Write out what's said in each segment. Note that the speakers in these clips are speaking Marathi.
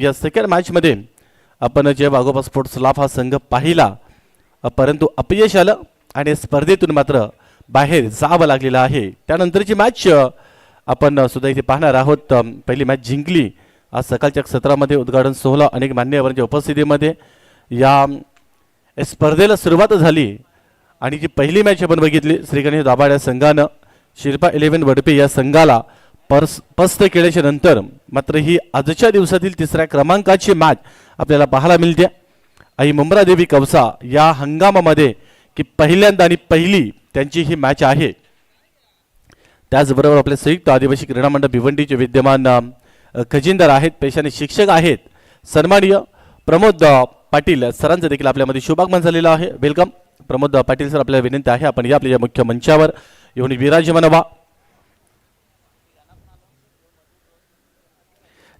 या सेकंड मॅचमध्ये आपण जय वाघोबा स्पोर्ट्स लाभ हा संघ पाहिला, परंतु अपयश आलं आणि स्पर्धेतून मात्र बाहेर जावं लागलेलं आहे। त्यानंतरची मॅच आपण सुद्धा इथे पाहणार आहोत। पहिली मॅच जिंकली आज सकाळच्या सत्रामध्ये उद्घाटन सोहळा अनेक मान्यवरांच्या उपस्थितीमध्ये या स्पर्धेला सुरुवात झाली आणि जी पहिली मॅच आपण बघितली श्री गणेश दाभाड या संघानं शिरपा 11 वडपे या संघाला पस्त केल्याच्या नंतर मात्र ही आजच्या दिवसातील तिसऱ्या क्रमांकाची मॅच आपल्याला पाहायला मिळते। आई मुंब्रा देवी कवसा या हंगामामध्ये की पहिल्यांदा आणि पहिली त्यांची ही मॅच आहे। त्याचबरोबर आपले संयुक्त आदिवासी क्रीडा मंडळ भिवंडीचे विद्यमान खजिनदार आहेत, पेशाने शिक्षक आहेत, सन्माननीय प्रमोद पाटील सरांचं देखील आपल्यामध्ये शुभागमन झालेलं आहे। वेलकम प्रमोद पाटील सर, आपल्याला विनंती आहे आपण या आपल्या मुख्य मंचावर येऊन विराजमान व्हा।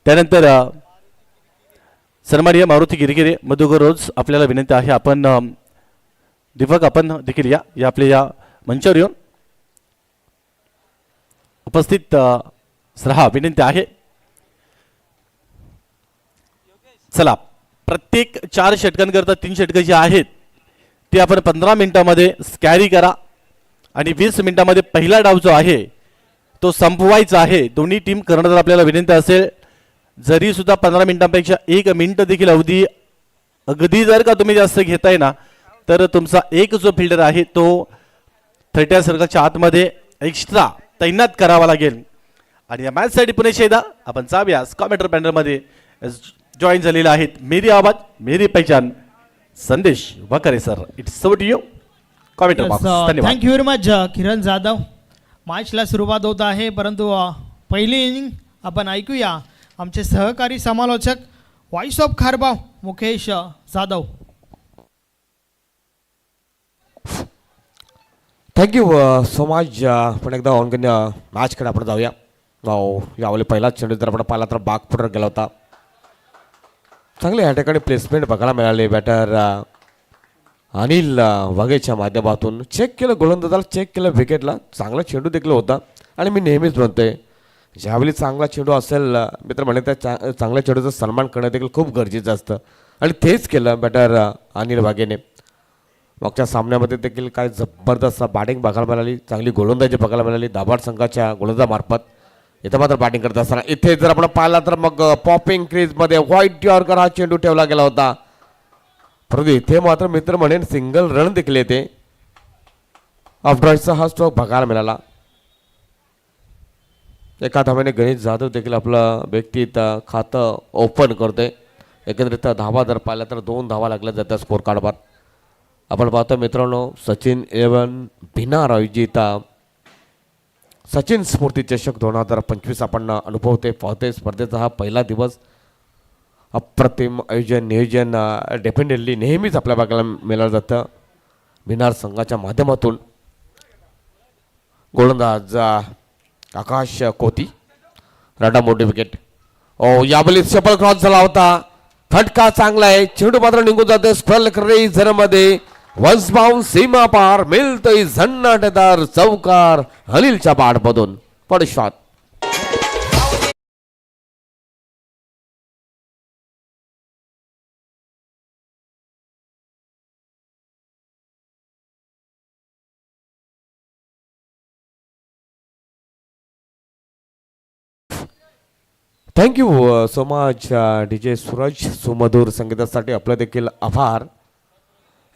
त्यानंतर सन्माननीय मारुती गिरगिरे मधुकर रोज आपल्याला विनंती आहे आपण दीपक आपण देखील या आपल्या या मंचावर येऊन उपस्थित राहा विनंती आहे। चला, प्रत्येक 4 षटकांकरता 3 षटकं जी आहेत ती आपण 15 मिनिटांमध्ये कॅरी करा आणि 20 मिनिटांमध्ये पहिला डाव जो आहे तो संपवायचा आहे। दोन्ही टीम कर्णधार आपल्याला विनंती असेल जरी सुद्धा 15 मिनिटांपेक्षा 1 मिनिट देखील अवधी अगदी जर का तुम्ही जास्त घेताय ना तर तुमचा एक जो फिल्डर आहे तो 30 सर्कलच्या आतमध्ये एक्स्ट्रा तैनात करावा लागेल। आणि या मॅच साठी पुणे शेदा आपण जाऊया कॉमेंटर पॅनल मध्ये जॉईन झालेले आहेत मेरी आवाज मेरी पहचान Sandesh Wakare sir, it's over to you commentator box. धन्यवाद। Thank you very much Kiran Jadhav. मॅचला सुरुवात होत आहे परंतु पहिली इनिंग आपण ऐकूया आमचे सहकारी समालोचक voice of खारबाव Mukesh Jadhav. Thank you so much. पण एकदा ऑन मॅचकडे आपण जाऊया। यावेळी पहिलाच चेंडू जर आपण पाहिला तर बागपुढे गेला होता, चांगले या ठिकाणी प्लेसमेंट बघायला मिळाले। बॅटर अनिल वाघेच्या माध्यमातून चेक केलं, गोलंदाजाला चेक केलं, विकेटला चांगला चेंडू देखील होता। आणि मी नेहमीच म्हणतोय ज्यावेळी चांगला चेंडू असेल मित्र म्हणे त्या चांगल्या चेंडूचा सन्मान करणं देखील खूप गरजेचं असतं आणि तेच केलं बॅटर अनिल वाघेने। मागच्या सामन्यामध्ये देखील काय जबरदस्त बॅटिंग बघायला मिळाली, चांगली गोलंदाजी बघायला मिळाली दाभाड संघाच्या गोलंदाजामार्फत। इथं मात्र बॅटिंग करत असताना इथे जर आपण पाहिला तर मग पॉपिंग क्रीजमध्ये व्हाईट यॉर्कर हा चेंडू ठेवला गेला होता, परंतु इथे मात्र मित्र म्हणेन सिंगल रन देखील येते। ऑफड्राईटचा हा स्ट्रोक बघायला मिळाला। एका धाव्याने गणेश जाधव देखील आपलं व्यक्तिगत खातं ओपन करते। एकंदरीत धावा जर पाहिला तर 2 धावा लागल्या जातात स्कोर कार्डवर। आपण पाहतो मित्रांनो सचिन 11 भिनार आयोजित सचिन स्फूर्ती चषक 2025 आपण अनुभवते पाहते। स्पर्धेचा हा पहिला दिवस अप्रतिम आयोजन नियोजन डेफिनेटली नेहमीच आपल्या बघायला मिळालं जातं भिनार संघाच्या माध्यमातून। गोलंदाज आकाश कोती रडा मोठी विकेट। यावेळी सफल क्रॉस झाला होता, फटका चांगला आहे, चेंडू मात्र निघून जाते स्पेल रेझर मध्ये। वन्स बाउंड सीमा पार मिळतोय झन्नाटदार चौकार अनिलच्या बॅटमधून पण shot. Thank you so much DJ Suraj सुमधुर संगीतासाठी आपलं देखील आभार।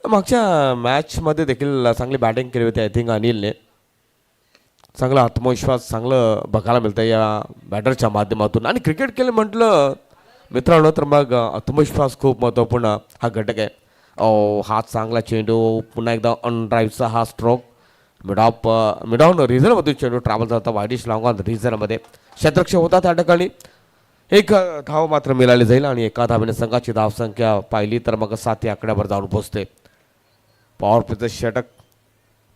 मागच्या मॅचमध्ये देखील चांगली बॅटिंग केली होती आय थिंक अनिलने। चांगला आत्मविश्वास चांगलं बघायला मिळतं या बॅटरच्या माध्यमातून। आणि क्रिकेट केलं म्हटलं मित्रांनो तर मग आत्मविश्वास खूप महत्त्वपूर्ण हा घटक आहे। हा चांगला चेंडू पुन्हा एकदा ऑन ड्राईव्हचा हा स्ट्रोक मिडॉन रिझनमध्ये चेंडू ट्रॅव्हल जाता वाईडिश लॉंग ऑन रिझनमध्ये क्षेत्ररक्षक होता त्या ठिकाणी। एक धाव मात्र मिळाली जाईल आणि एका धावेने संघाची धावसंख्या पाहिली तर मग 7 या आकड्यावर जाऊन पोहोचते। पॉवर प्लेचं षटक,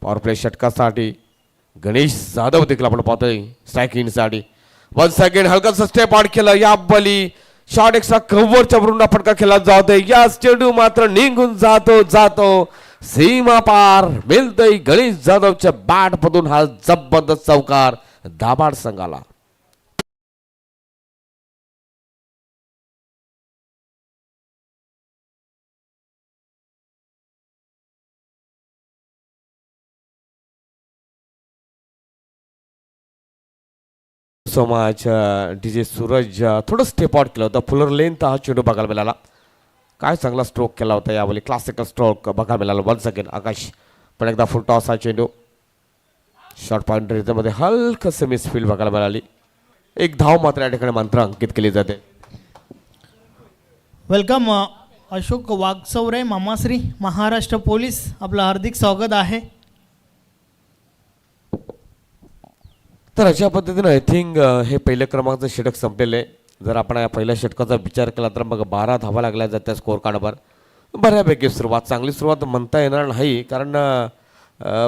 पॉवर प्ले षटकासाठी गणेश जाधव देखील आपण पाहतोय स्ट्रायकिंगसाठी। 1 सेकंड हलकासा स्टेप आउट केला या बली शॉट एक्स्ट्रा कव्हरच्या वरून फटका खेळला जातोय। या चेंडू मात्र निघून जातो सीमा पार मिळतोय गणेश जाधवच्या बॅटमधून हा जबरदस्त चौकार दाभाड संघाला। सो मच DJ सूरज थोडं स्टेप आउट केलं होतं. फुलर लेंथ हा चेंडू बघायला मिळाला. काय चांगला स्ट्रोक केला होता यावेळी. क्लासिकल स्ट्रोक बघायला मिळाला. वन्स अगेन आकाश पण एकदा फुल टॉस हा चेंडू शॉर्ट पॉइंट रिझममध्ये हलकंसं मिसफील्ड बघायला मिळाली. एक धाव मात्र या ठिकाणी मंत्र अंकित केली जाते. वेलकम अशोक वागचौरे मामाश्री महाराष्ट्र पोलीस, आपलं हार्दिक स्वागत आहे. तर अशा पद्धतीनं आय थिंक हे पहिल्या क्रमांकाचं षटक संपलेलं आहे. जर आपण या पहिल्या षटकाचा विचार केला तर मग 12 धावा लागल्या जात्या स्कोर कार्डवर. बऱ्यापैकी सुरुवात, चांगली सुरुवात म्हणता येणार नाही, कारण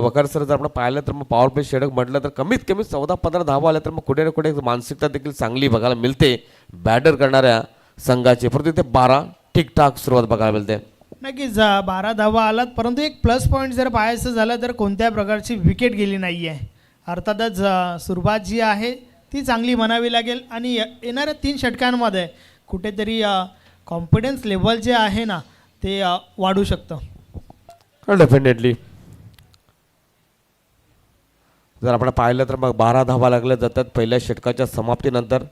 वकार सर जर आपण पाहिलं तर मग पॉवर प्ले षटक म्हटलं तर कमीत कमी 14-15 धावा आल्या तर मग कुठे ना कुठे मानसिकता देखील चांगली बघायला मिळते बॅटर करणाऱ्या संघाची. परंतु इथे 12 ठीकठाक सुरुवात बघायला मिळते. नक्कीच 12 धावा आलात, परंतु एक प्लस पॉईंट जर पाहायचं झालं तर कोणत्या प्रकारची विकेट गेली नाही आहे. अर्थातच सुरुवात जी आहे ती चांगली म्हणावी लागेल आणि येणाऱ्या 3 षटकांमध्ये कुठेतरी कॉन्फिडन्स लेवल जे आहे ना ते वाढू शकतं. डेफिनेटली जर आपण पाहिलं तर मग 12 धावा लागल्या जातात पहिल्या षटकाच्या समाप्तीनंतर.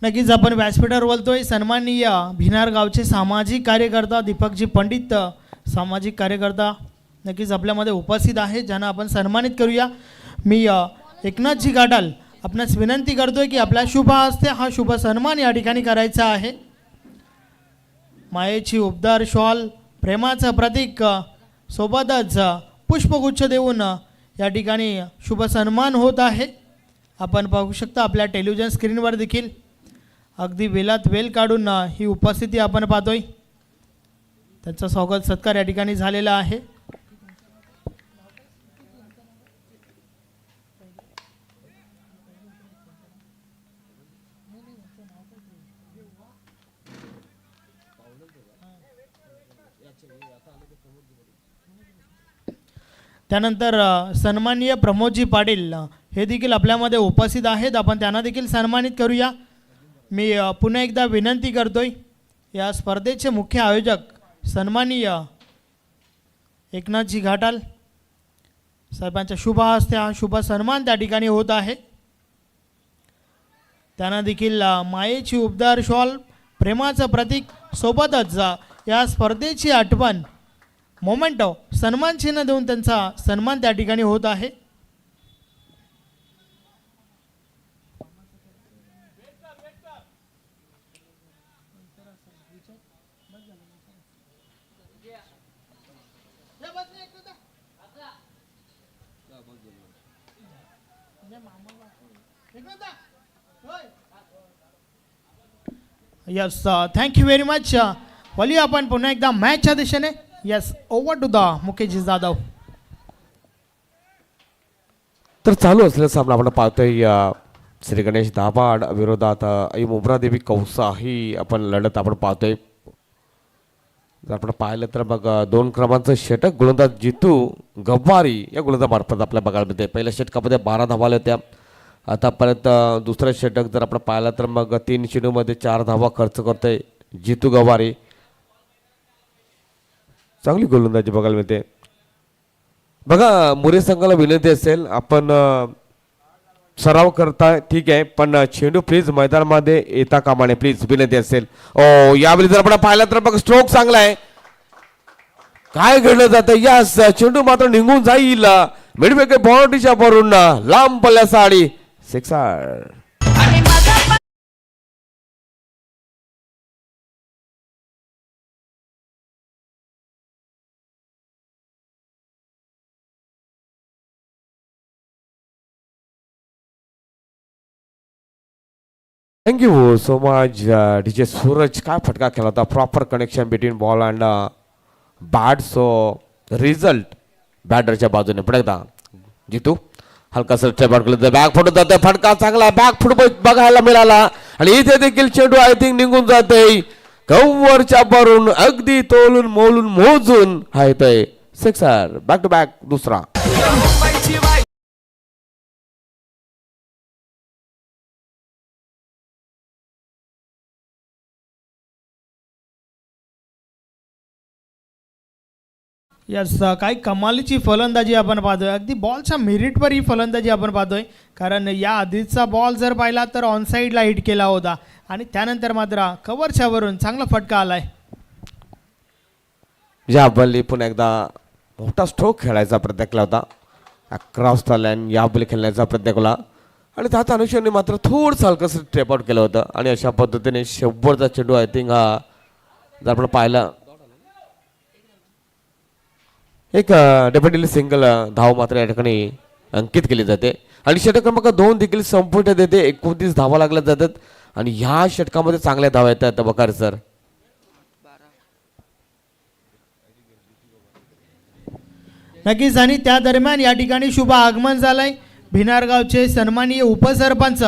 नक्कीच आपण व्यासपीठावर बोलतोय. सन्माननीय भिनार गावचे सामाजिक कार्यकर्ता दीपकजी पंडित, सामाजिक कार्यकर्ता नक्कीच आपल्यामध्ये उपस्थित आहेत, ज्यांना आपण सन्मानित करूया. मी एकनाथजी गाडाल आपणास विनंती करतोय की आपल्या शुभ हस्ते हा शुभ सन्मान या ठिकाणी करायचा आहे. मायेची उबदार शॉल, प्रेमाचं प्रतीक सोबतच पुष्पगुच्छ देऊन या ठिकाणी शुभ सन्मान होत आहे. आपण पाहू शकता आपल्या टेलिव्हिजन स्क्रीनवर देखील अगदी वेलात वेल काढून ही उपस्थिती आपण पाहतोय. त्यांचा स्वागत सत्कार या ठिकाणी झालेला आहे. त्यानंतर सन्माननीय प्रमोदजी पाटील हे देखील आपल्यामध्ये उपस्थित आहेत. आपण त्यांना देखील सन्मानित करूया. मी पुन्हा एकदा विनंती करतोय, या स्पर्धेचे मुख्य आयोजक सन्माननीय एकनाथजी घाटाल साहेबांच्या शुभ हस्ते हा शुभ सन्मान त्या ठिकाणी होत आहे. त्यांना देखील मायेची उबदार शॉल, प्रेमाचं प्रतीक सोबतच या स्पर्धेची आठवण मोमेंटो सन्मान चिन्ह देऊन त्यांचा सन्मान त्या ठिकाणी होत आहे. Yes, thank you very much. वळूया आपण पुन्हा एकदा मॅचच्या दिशेने. Yes, over to the Mukesh Jadhav. तर चालू असलेला सामना आपण पाहतोय श्री गणेश दाभाड विरोधात आई मुब्रादेवी कौसा ही आपण लढत आपण पाहतोय. जर आपण पाहिलं तर मग 2 क्रमांकाचं षटक गोलंदाज जितू गव्वारी या गोलंदाजामार्फत आपल्याला बघायला मिळते. पहिल्या षटकामध्ये 12 धावा आल्या होत्या. आतापर्यंत दुसरं षटक जर आपण पाहिलं तर मग 3 चेंडूमध्ये 4 धावा खर्च करतोय जितू गव्वारी. चांगली गोलंदाजी बघायला मिळते. बघा मुरे संघाला विनंती असेल, आपण सराव करता ठीक आहे, पण चेंडू प्लीज मैदानामध्ये येता कामा नये प्लीज, विनंती असेल. ओ यावेळी जर आपण पाहिलं तर बघ स्ट्रोक चांगला आहे. काय घडलं जातं, यास चेंडू मात्र निघून जाईल मिडविकेट बाउंड्रीच्या वरून लांब पल्ल्याचा आडी sixer. Thank you so much DJ Suraj. काय फटका केला होता, proper connection between ball and bat. So result बॅटरच्या बाजूने. पुढे एकदा जितू हलकासा बॅक फुटून जाते, फटका चांगला बॅक फुट बघायला मिळाला आणि इथे देखील चेंडू आय थिंक निघून जाते कव्हरच्या वरून अगदी तोलून मोलून मोजून हा येतोय सिक्सर. बॅक टू बॅक दुसरा. यस काही कमालीची फलंदाजी आपण पाहतोय. अगदी बॉलच्या मेरिटवर ही फलंदाजी आपण पाहतोय. कारण या आधीचा बॉल जर पाहिला तर ऑन साईडला हिट केला होता आणि त्यानंतर मात्र कव्हरच्या वरून चांगला फटका आलाय. या बॉलनी पुन्हा एकदा मोठा स्ट्रोक खेळायचा प्रयत्न केला होता. अक्रॉस द लाईन या बॉल खेळण्याचा प्रयत्न केला आणि त्याच अनुषंगाने मात्र थोडंसं हलकंसं स्टेप आउट केलं होतं आणि अशा पद्धतीने 100चा चेंडू आय थिंक हा जर आपण पाहिला एक डेफिनेटली सिंगल धाव मात्र या ठिकाणी अंकित केली जाते आणि षटक क्रमांक 2 देखील संपुष्टात येते. 29 धावा लागल्या जातात आणि ह्या षटकामध्ये चांगल्या धावा येतात बकार सर. नक्कीच आणि त्या दरम्यान या ठिकाणी शुभ आगमन झालंय भिनारगावचे सन्माननीय उपसरपंच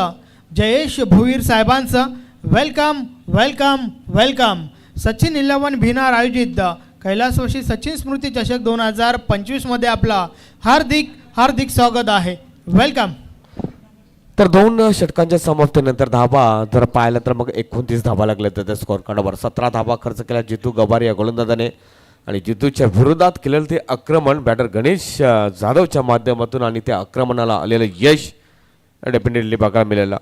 जयेश भुईर साहेबांचं. Welcome welcome welcome. Sachin 11 Bhinar आयोजित कैलासवासी सचिन स्मृती चषक 2025 मध्ये आपला हार्दिक हार्दिक स्वागत आहे. वेलकम. तर 2 षटकांच्या समाप्तीनंतर धावा जर पाहिलं तर मग 29 धावा लागल्या तर स्कोअर कार्डवर 17 धावा खर्च केला जितू गवारी या गोलंदाजाने आणि जितूच्या विरोधात केलेलं ते आक्रमण बॅटर गणेश जाधवच्या माध्यमातून आणि त्या आक्रमणाला आलेलं यश डेफिनेटली बघायला मिळालं.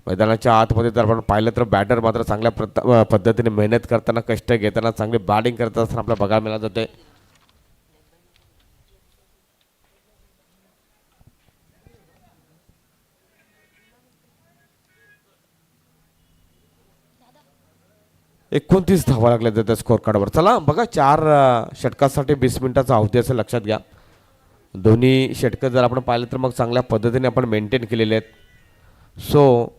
मैदानाच्या आतमध्ये जर आपण पाहिलं तर बॅटर मात्र चांगल्या पद्धतीने मेहनत करताना कष्ट घेताना चांगली बॅटिंग करत असताना आपल्याला बघायला मिळत होते. एकोणतीस धावा लागल्या जातात स्कोअर कार्डवर. चला बघा 4 षटकासाठी 20 मिनिटाचा अवधी असं लक्षात घ्या. दोन्ही षटकं जर आपण पाहिलं तर मग चांगल्या पद्धतीने आपण मेंटेन केलेले आहेत. सो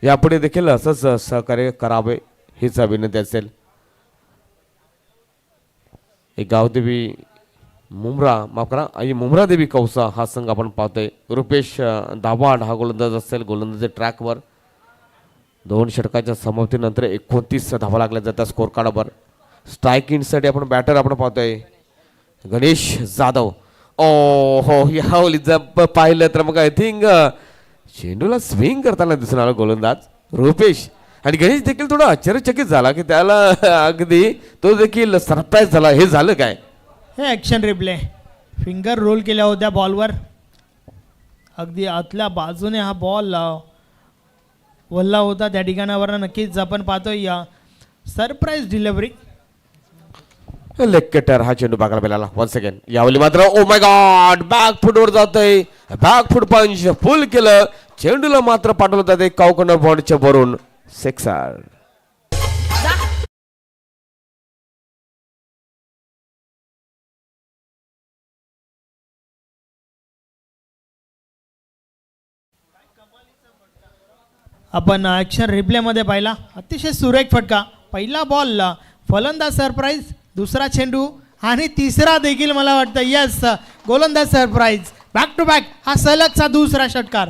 यापुढे देखील असंच सहकार्य करावे हीच विनंती असेल. एक गावदेवी मुंब्रा माफ करा आई मुंब्रा देवी कौसा हा संघ आपण पाहतोय. रुपेश दाभाड हा गोलंदाज असेल गोलंदाजी ट्रॅकवर. 2 षटकाच्या समाप्तीनंतर 29 धावा लागल्या जातात स्कोअर कार्डवर. स्ट्राईक इनसाठी आपण बॅटर आपण पाहतोय गणेश जाधव. ओ हो या ओलीचं पाहिलं तर मग आय थिंक चेंडूला स्विंग करताना दिसून आला गोलंदाज रुपेश आणि गणेश देखील थोडा आश्चर्यचकित झाला की त्याला अगदी तो देखील सरप्राईज झाला. हे झालं काय? हे ॲक्शन रिप्ले फिंगर रोल केल्या होत्या बॉलवर. अगदी आतल्या बाजूने हा बॉल वल्ला होता त्या ठिकाणावर. नक्कीच आपण पाहतोय या सरप्राईज डिलिव्हरी. लेग कटर हा चेंडू बघायला मिळाला वन्स अगेन. यावेळी मात्र ओ माय गॉड बॅक फुटवर जातोय. बॅक फुट पंच फुल केलं. चेंडूला मात्र पाठवलं जाते कॉर्नर बॉर्डच्या वरून सिक्सर. आपण ॲक्शन रिप्लेमध्ये पाहिला अतिशय सुरेख फटका. पहिला बॉल फलंदाज सरप्राईज, दुसरा चेंडू आणि तिसरा देखील मला वाटतं यस गोलंदाज सरप्राईज. बॅक टू बॅक हा सलगचा दुसरा षटकार.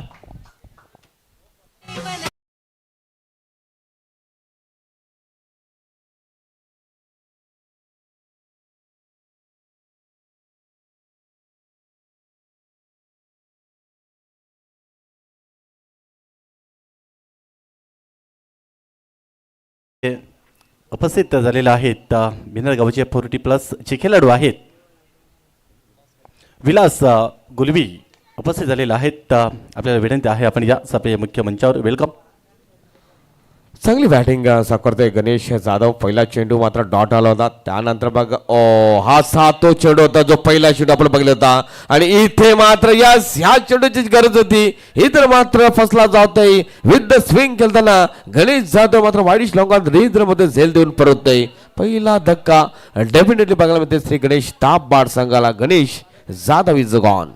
उपस्थित झालेले आहेत भिनार गावचे 40+ खेळाडू आहेत. विलास गुलवी उपस्थित झालेले आहेत. आपल्याला विनंती आहे आपण या सभेच्या मुख्य मंचावर वेलकम. चांगली बॅटिंग साकारतोय गणेश जाधव. पहिला चेंडू मात्र डॉट आला होता. त्यानंतर बघ ओ हा 7 चेंडू होता जो पहिला चेंडू आपण बघितला होता आणि इथे मात्र यस ह्या चेंडूची गरज होती. इतर मात्र फसला जातोय विथ द स्विंग खेळताना गणेश जाधव मात्र वाईडिश लॉंगात रेंद्र मध्ये झेल देऊन परततोय. पहिला धक्का डेफिनेटली बघायला मिळते श्री गणेश तापबाड संघाला. Ganesh Jadhav is gone.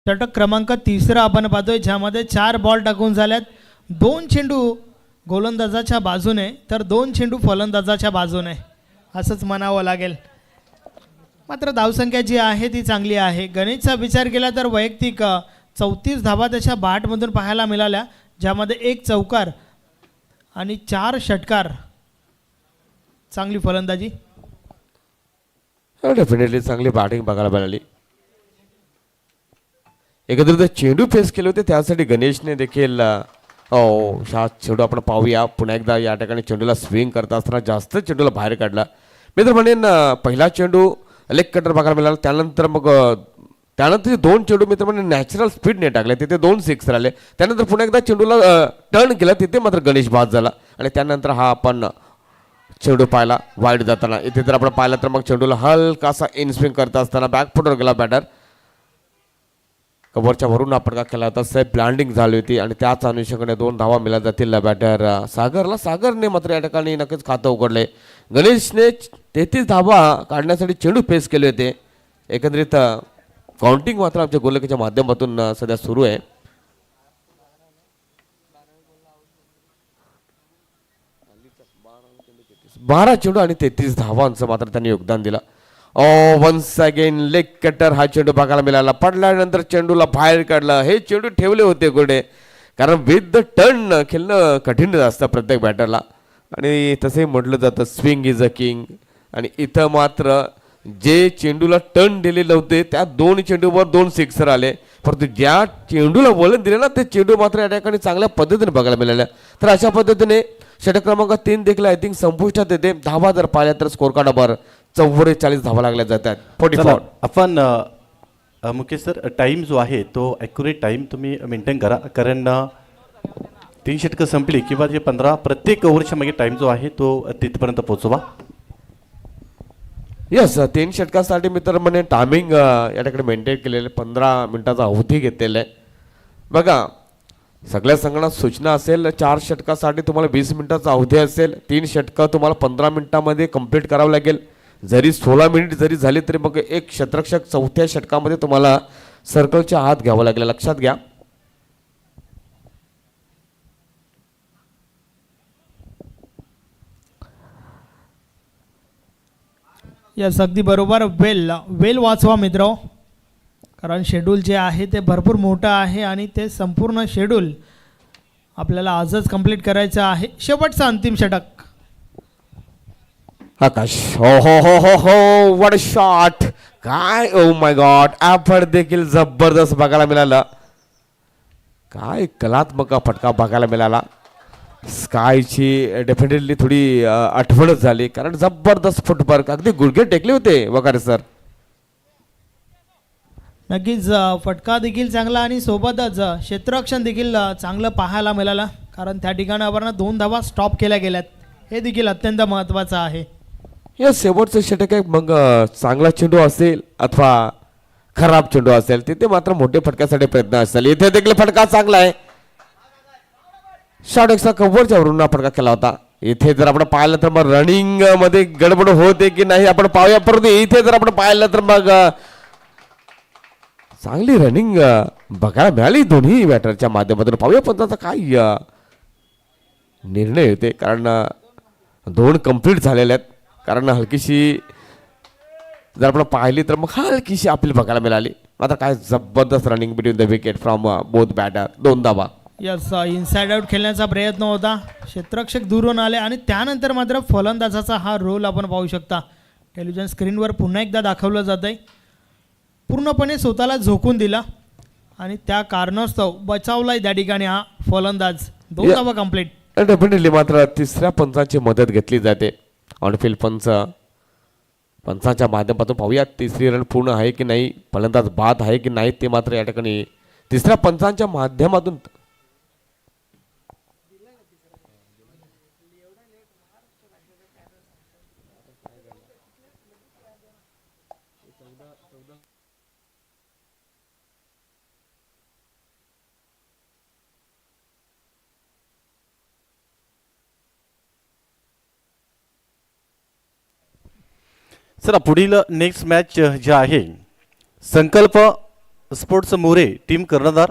षटक क्रमांक 3 आपण पाहतोय ज्यामध्ये 4 बॉल टाकून झाल्यात. 2 चेंडू गोलंदाजाच्या बाजूने तर 2 चेंडू फलंदाजाच्या बाजूने. असंच म्हणावं लागेल. मात्र धावसंख्या जी आहे ती चांगली आहे. गणितचा विचार केला तर वैयक्तिक 34 धावा त्याच्या बॅटमधून पाहायला मिळाल्या, ज्यामध्ये 1 चौकार आणि 4 षटकार. चांगली फलंदाजी. डेफिनेटली चांगली बॅटिंग बघायला मिळाली. एकंदरीत चेंडू फेस केले होते, त्यासाठी गणेशने देखील चेंडू आपण पाहूया पुन्हा एकदा. या ठिकाणी चेंडूला स्विंग करत असताना जास्त चेंडूला बाहेर काढला. मी तर म्हणेन पहिला चेंडू लेग कटर बघायला मिळाला, त्यानंतर 2 चेंडू मित्र म्हणजे नॅचरल स्पीडने टाकले, तिथे 2 सिक्स आले. त्यानंतर पुन्हा एकदा चेंडूला टर्न केला, तिथे मात्र गणेश बाद झाला. आणि त्यानंतर हा आपण चेंडू पाहिला वाईड जाताना. इथे जर आपण पाहिलं तर मग चेंडूला हलकासा इन स्विंग करत असताना बॅकफुटवर गेला बॅटर. कव्हरच्या वरून आपण का केला होता, सेफ ब्लँडिंग झाली होती आणि त्याच अनुषंगाने 2 धावा मिळत जातील बॅटर सागरला. सागरने मात्र या ठिकाणी नक्कीच खातं उघडले. गणेशने 33 धावा काढण्यासाठी चेंडू फेस केले होते. एकंदरीत काउंटिंग मात्र आमच्या गोलकीच्या माध्यमातून सध्या सुरू आहे. बारा चेंडू आणि 33 धावांचं मात्र त्यांनी योगदान दिलं. वन्स अगेन लेग कटर हा चेंडू बघायला मिळाला. पडल्यानंतर चेंडूला बाहेर काढलं. हे चेंडू ठेवले होते कुठे, कारण विथ द टर्न खेळणं कठीण असतं प्रत्येक बॅटरला. आणि तसंही म्हटलं जातं स्विंग इज अ किंग. आणि इथं मात्र जे चेंडूला टर्न दिलेले होते त्या 2 चेंडूवर 2 सिक्सर आले, परंतु ज्या चेंडूला वळण दिले ना ते चेंडू मात्र या ठिकाणी चांगल्या पद्धतीने बघायला मिळाल्या. तर अशा पद्धतीने षटक क्रमांक 3 देखील आय थिंक संपुष्टात येते. धावा जर पाहिल्या तर स्कोर कार्डावर 44 धावा लागल्या जातात. 44. आपण मुकेश सर टाइम जो आहे तो ॲक्युरेट टाइम तुम्ही मेंटेन करा, कारण 3 षटकं संपली किंवा जे 15 प्रत्येक ओव्हरच्या मागे टाइम जो आहे तो तिथपर्यंत पोहोचवा. यस, 3 षटकासाठी मित्र म्हणे टायमिंग या ठिकाणी मेंटेन केलेले 15 मिनिटाचा अवधी घेतलेला आहे. बघा सगळ्या संघांना सूचना असेल, 4 षटकासाठी तुम्हाला 20 मिनिटाचा अवधी असेल, 3 षटकं तुम्हाला 15 मिनिटामध्ये कंप्लीट करावं लागेल. जरी 16 मिनिट जरी झाली तरी मग एक क्षेत्ररक्षक 4थ्या षटकामध्ये तुम्हाला सर्कलच्या आत घ्यावं लागेल, लक्षात घ्या. यस, अगदी बरोबर. वेल वाचवा मित्र, कारण शेड्यूल जे आहे ते भरपूर मोठं आहे आणि ते संपूर्ण शेड्यूल आपल्याला आजच कंप्लीट करायचं आहे. शेवटचं अंतिम षटक. आकाश, हो हो हो हो हो, व्हाट अ शॉट. काय, ओ माय गॉड, ॲफर्ट देखील जबरदस्त बघायला मिळाला. काय कलात्मक फटका बघायला मिळाला. स्कायची डेफिनेटली थोडी आठवणच झाली, कारण जबरदस्त फुटवर्क, अगदी गुडघे टेकले होते वकारे सर. नक्कीच फटका देखील चांगला आणि सोबतच क्षेत्ररक्षण देखील चांगलं पाहायला मिळालं, कारण त्या ठिकाणी आपण 2 धावा स्टॉप केल्या गेल्यात. हे देखील अत्यंत महत्त्वाचं आहे. या शेवटचं षटक आहे, मग चांगला चेंडू असेल अथवा खराब चेंडू असेल तिथे मात्र मोठे फटक्यासाठी प्रयत्न असेल. इथे देखील फटका चांगला आहे. शॉट एक्स्ट्रा कव्हरच्या वरून फटका केला होता. इथे जर आपण पाहिलं तर मग रनिंग मध्ये गडबड होते की नाही आपण पाहूया, परंतु इथे जर आपण पाहिलं तर मग चांगली रनिंग बघायला मिळाली दोन्ही बॅटरच्या माध्यमातून. पाहूया पण त्याचा काय निर्णय होते, कारण 2 कंप्लीट झालेले आहेत. कारण हलकीशी जर आपण पाहिली तर मग हलकीशी आपली बघायला मिळाली. मात्र काय जबरदस्त running between the wicket from both batter. 2 धावा. यस, इनसाइड आउट खेळण्याचा प्रयत्न होता, क्षेत्ररक्षक दूरून आले आणि त्यानंतर मात्र फलंदाजाचा हा रोल आपण पाहू शकता. टेलिव्हिजन स्क्रीनवर पुन्हा एकदा दाखवलं जात आहे. पूर्णपणे स्वतःला झोकून दिला आणि त्या कारणास्तव बचावलाय त्या ठिकाणी हा फलंदाज. 2 धावा कंप्लीट. डेफिनेटली मात्र तिसऱ्या पंचाची मदत घेतली जाते. ऑनफिल्ड पंचाच्या माध्यमातून पाहूया तिसरी रन पूर्ण आहे की नाही, फलंदाज बाद आहे की नाही, ते मात्र या ठिकाणी तिसऱ्या पंचांच्या माध्यमातून सर पुढील नेक्स्ट मॅच जे आहे संकल्प स्पोर्ट्स मोरे टीम कर्णधार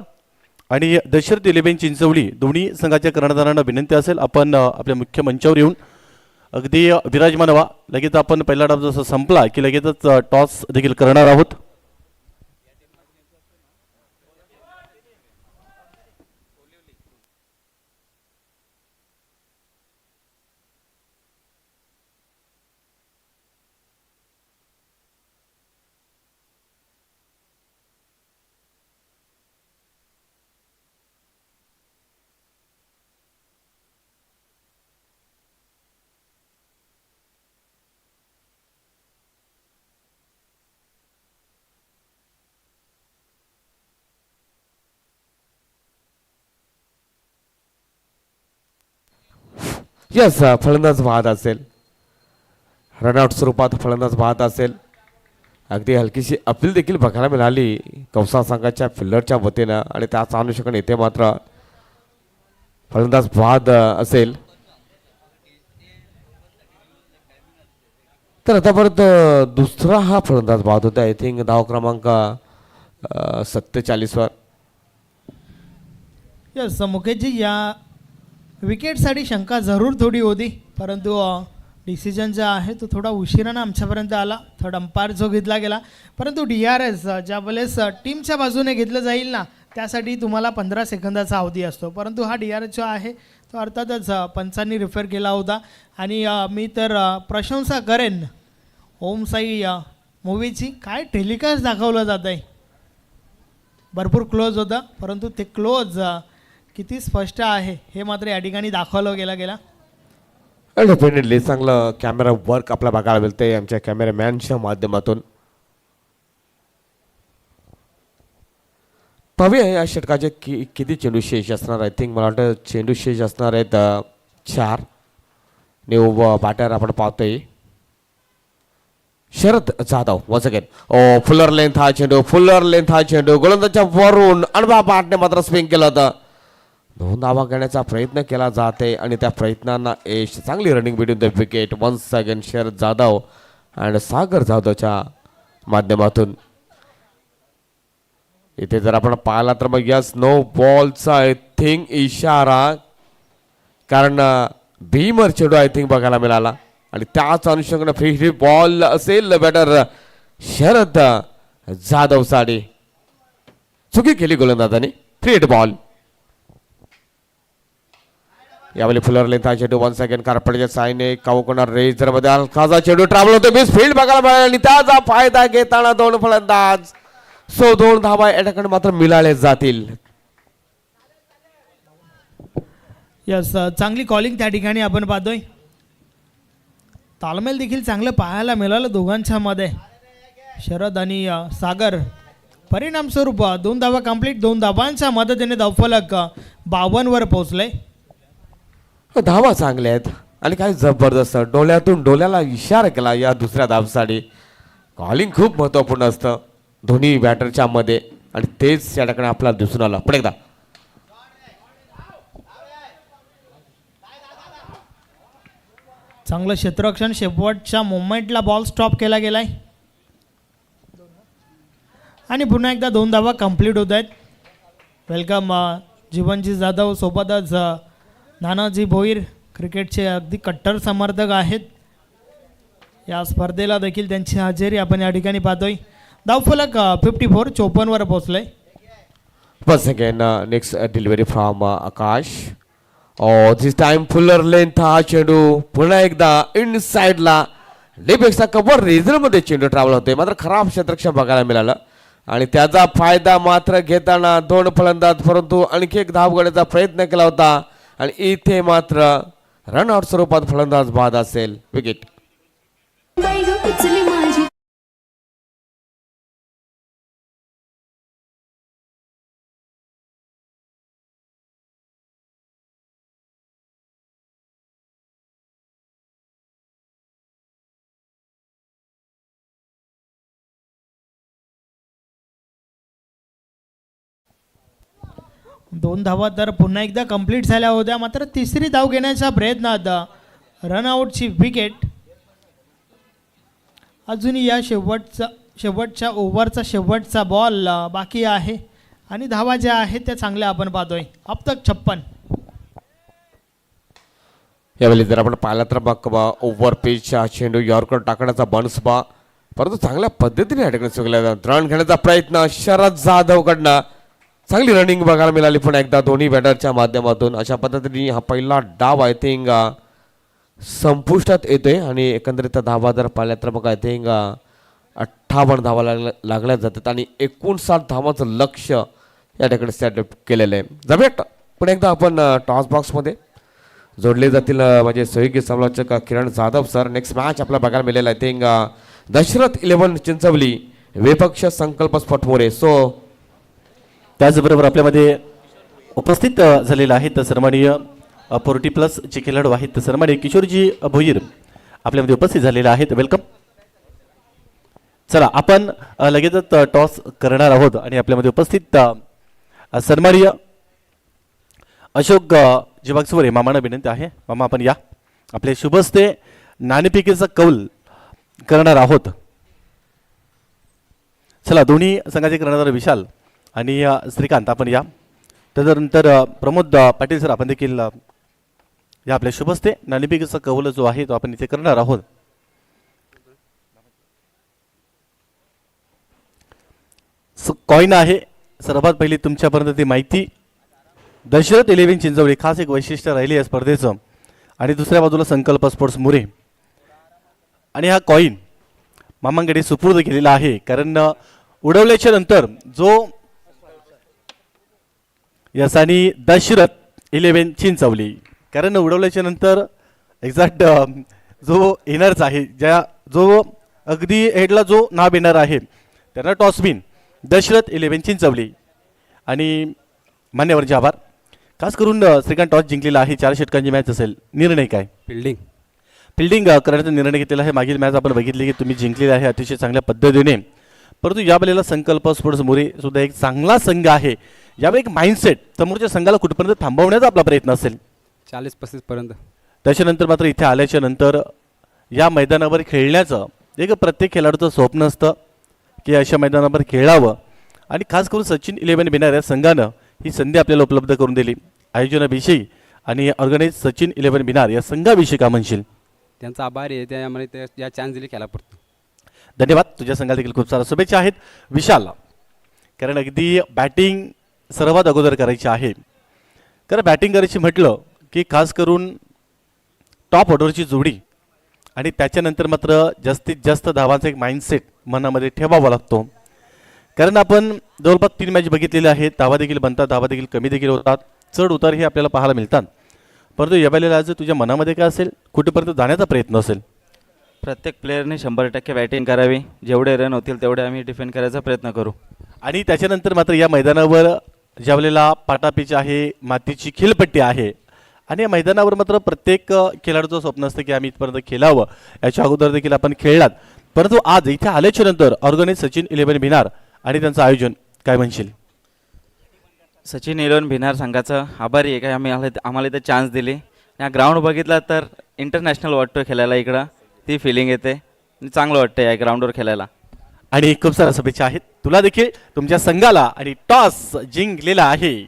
आणि दशरथ 11 चिंचवली दोन्ही संघाच्या कर्णधारांना विनंती असेल आपण आपल्या मुख्य मंचावर येऊन अगदी विराजमान व्हा. लगेच आपण पहिला डाव जसा संपला की लगेचच टॉस देखील करणार आहोत. यस, फलंदाज बाद असेल. रनआउट स्वरूपात फलंदाज बाद असेल. अगदी हलकीशी अपील देखील बघायला मिळाली कौसा संघाच्या फिल्डरच्या वतीनं आणि त्याच अनुषंगाने इथे मात्र फलंदाज बाद असेल. तर आतापर्यंत दुसरा हा फलंदाज बाद होता. आय थिंक धाव क्रमांक 47 वर. यस मुकेशजी, या विकेटसाठी शंका जरूर थोडी होती, परंतु डिसिजन जो आहे तो थोडा उशिरानं आमच्यापर्यंत आला. थर्ड अंपायर जो घेतला गेला, परंतु DRS ज्या वेळेस टीमच्या बाजूने घेतलं जाईल ना, त्यासाठी तुम्हाला 15 सेकंदाचा अवधी असतो. परंतु हा DRS जो आहे तो अर्थातच पंचांनी रिफर केला होता. आणि मी तर प्रशंसा करेन ओम साई मूवीची. काय टेलिकास्ट दाखवलं जात आहे, भरपूर क्लोज होता, परंतु ते क्लोज किती स्पष्ट आहे हे मात्र या ठिकाणी दाखवलं गेला. डेफिनेटली चांगलं कॅमेरा वर्क आपल्या बघायला मिळते आमच्या कॅमेरामॅनच्या माध्यमातून. पाहूया या षटकाचे किती चेंडू शेष असणार. आय थिंक मला वाटतं चेंडू शेष असणार आहेत 4. न्यू बॅटर आपण पाहतोय Sharad Jadhav. Once again fuller length हा चेंडू गोलंदाजच्या वरून अनुभा पाटने मात्र स्विंग केलं होतं. 2 धावा घेण्याचा प्रयत्न केला जाते आणि त्या प्रयत्नांना यश. चांगली running between the wicket. Once again Sharad Jadhav आणि सागर जाधवच्या माध्यमातून. इथे जर आपण पाहिला तर मग यस नो बॉलचा आय थिंक इशारा, कारण भीमर चेंडू आय थिंक बघायला मिळाला आणि त्याच अनुषंगाने फ्री बॉल असेल. बॅटर शरद जाधव साठी चुकी केली गोलंदाजाने. Free hit ball. यावेळी फुलर लेंथ हा चेंडू वन्स अगेन कारपडच्या साईने कावकोणार रेजर मध्ये हलकाचा चेंडू ट्रॅव्हल होतो. मिस फील्ड बघायला मिळाला आणि त्याचा फायदा घेताना 2 फलंदाज. 2 धावा या ठिकाणी मात्र मिळाले जातील. यस, चांगली कॉलिंग त्या ठिकाणी आपण पाहतोय. तालमेल देखील चांगलं पाहायला मिळालं दोघांच्या मध्ये. शरद आणि सागर. परिणाम स्वरूप 2 धावा कंप्लीट. 2 धावांच्या मदतीने धावफलक 52 वर पोहोचले. धावा चांगल्या आहेत आणि काय जबरदस्त डोळ्यातून डोळ्याला इशारा केला या दुसऱ्या धावसाठी. कॉलिंग खूप महत्त्वपूर्ण असतं दोन्ही बॅटरच्या मध्ये आणि तेच या ठिकाणी आपल्याला दिसून आलं. पण एकदा चांगलं क्षेत्ररक्षण. शेवटच्या मोमेंटला बॉल स्टॉप केला गेलाय आणि पुन्हा एकदा 2 धावा कंप्लीट होत आहेत. वेलकम जीवनजी जाधव. सोबतच नानाजी भोईर, क्रिकेटचे अगदी कट्टर समर्थक आहेत. या स्पर्धेला देखील त्यांची हजेरी आपण या ठिकाणी पाहतोय. धावफलक 54 54 वर पोहोचले. Once again, next delivery from Akash. This time fuller length हा चेंडू पुन्हा एकदा इनसाइडला लेपेक्षा कव्हर रेझर मध्ये चेंडू ट्रॅव्हल होते. मात्र खराब क्षेत्ररक्षण बघायला मिळालं आणि त्याचा फायदा मात्र घेताना 2 फलंदाज, परंतु आणखी एक धाव घेण्याचा प्रयत्न केला होता आणि इथे मात्र रनआउट स्वरूपात फलंदाज बाद असेल. विकेट. दोन धावा तर पुन्हा एकदा कंप्लीट झाल्या होत्या. मात्र तिसरी धाव घेण्याच्या प्रयत्नात रनआउटची विकेट. अजूनही या शेवटच्या ओव्हरचा शेवटचा बॉल बाकी आहे आणि धावा ज्या आहेत त्या चांगल्या आपण पाहतोय. अब तक 56. यावेळी जर आपण पाहिलं तर बघ बा ओव्हर पिचचा चेंडू यॉर्कर टाकण्याचा बन्स बा, परंतु चांगल्या पद्धतीने या ठिकाणी चुकला रन घेण्याचा प्रयत्न शरद जाधवकडनं. चांगली रनिंग बघायला मिळाली पण एकदा दोन्ही बॅटरच्या माध्यमातून. अशा पद्धतीने हा पहिला डाव आय थिंक संपुष्टात येतोय आणि एकंदरीत धावा जर पाहिल्या तर बघा आय थिंक 58 धावा लागल्या जातात आणि 59 धावांचं लक्ष या ठिकाणी सेट केलेलं आहे. जमेट पण एकदा आपण टॉस बॉक्समध्ये जोडले जातील म्हणजे सहयोगी समालोचक Kiran Jadhav sir. Next match आपल्याला बघायला मिळेल आय थिंक दशरथ 11 चिंचवली विपक्ष संकल्प स्फोटमोरे. सो त्याचबरोबर आपल्यामध्ये उपस्थित झालेला आहे तर सन्माननीय 40+ चे खेळाडू आहेत तर सन्माननीय किशोरजी भोईर आपल्यामध्ये उपस्थित झालेले आहेत. वेलकम. चला आपण लगेचच टॉस करणार आहोत आणि आपल्यामध्ये उपस्थित सन्माननीय अशोक जिवागसुरे मामांना विनंती आहे. मामा आपण या, आपले शुभस्ते नाणेफेकीचा कौल करणार आहोत. चला दोन्ही संघाचे कर्णधार विशाल आणि श्रीकांत आपण या. त्यानंतर प्रमोद पाटील सर आपण देखील या आपल्या शुभस्ते नाणेफेकीचा कौल जो आहे तो आपण इथे करणार आहोत. कॉईन आहे सर्वात पहिली तुमच्यापर्यंत ती माहिती. दशरथ 11 चिंचवली खास एक वैशिष्ट्य राहिली या स्पर्धेचं आणि दुसऱ्या बाजूला संकल्प स्पोर्ट्स मुरे आणि हा कॉईन मामांकडे सुपूर्द केलेला आहे. कारण उडवल्याच्या नंतर जो यसानी दशरथ 11 चिंचवली, कारण उडवल्याच्या नंतर एक्झॅक्ट जो येणारच आहे ज्या जो अगदी हेडला जो नाव येणार आहे त्यांना टॉसबिन दशरथ 11 चिंचवली. आणि मान्यवरचे आभार. खास करून श्रीकांत टॉस जिंकलेला आहे. 4 षटकांची मॅच असेल. निर्णय काय? फिल्डिंग करण्याचा निर्णय घेतलेला आहे. मागील मॅच आपण बघितली की तुम्ही जिंकलेला आहे अतिशय चांगल्या पद्धतीने. परंतु या वेळेला संकल्प स्पोर्ट्स मोरे सुद्धा एक चांगला संघ आहे. यावेळी एक माइंडसेट समोरच्या संघाला कुठपर्यंत थांबवण्याचा आपला प्रयत्न असेल 40-35 पर्यंत. त्याच्यानंतर मात्र इथे आल्याच्या नंतर या मैदानावर खेळण्याचं एक प्रत्येक खेळाडूचं स्वप्न असतं की अशा मैदानावर खेळावं. आणि खास करून सचिन 11 बिनार या संघानं ही संधी आपल्याला उपलब्ध करून दिली. आयोजनाविषयी आणि ऑर्गनाइज सचिन 11 बिनार या संघाविषयी का म्हणशील? त्यांचा आभारी आहे, त्यामुळे ते या चान्स दिली खेळापुरतं. धन्यवाद. तुझ्या संघाला देखील खूप साऱ्या शुभेच्छा आहेत विशाल. कारण अगदी बॅटिंग सर्वात अगोदर करायची आहे. कारण बॅटिंग करायची म्हटलं की खास करून टॉप ऑर्डरची जोडी आणि त्याच्यानंतर मात्र जास्तीत जास्त धावांचा एक माइंडसेट मनामध्ये ठेवावा लागतो. कारण आपण जवळपास 3 मॅच बघितलेले आहेत. धावा देखील बनतात, धावा देखील कमी देखील होतात, चढ उतार हे आपल्याला पाहायला मिळतात. परंतु या वेळेला आज तुझ्या मनामध्ये काय असेल, कुठेपर्यंत जाण्याचा प्रयत्न असेल? प्रत्येक प्लेयरने 100% बॅटिंग करावी. जेवढे रन होतील तेवढे आम्ही डिफेंड करायचा प्रयत्न करू. आणि त्याच्यानंतर मात्र या मैदानावर ज्या वेळेला पाटापीच आहे, मातीची खिलपट्टी आहे आणि या मैदानावर मात्र प्रत्येक खेळाडूचं स्वप्न असतं की आम्ही इथपर्यंत खेळावं. याच्या अगोदर देखील आपण खेळलात, परंतु आज इथे आल्याच्या नंतर ऑर्गनाइज सचिन 11 बिनार आणि त्यांचं आयोजन काय म्हणशील? सचिन 11 भिनार संघाचं आभारी आहे काय आम्हाला इथं चान्स दिली. या ग्राउंड बघितला तर इंटरनॅशनल वाटतं खेळायला. इकडं ती फिलिंग येते आणि चांगलं वाटतं या ग्राउंडवर खेळायला. आणि खूप साऱ्या शुभेच्छा आहेत तुला देखील तुमच्या संघाला. आणि टॉस जिंकलेला आहे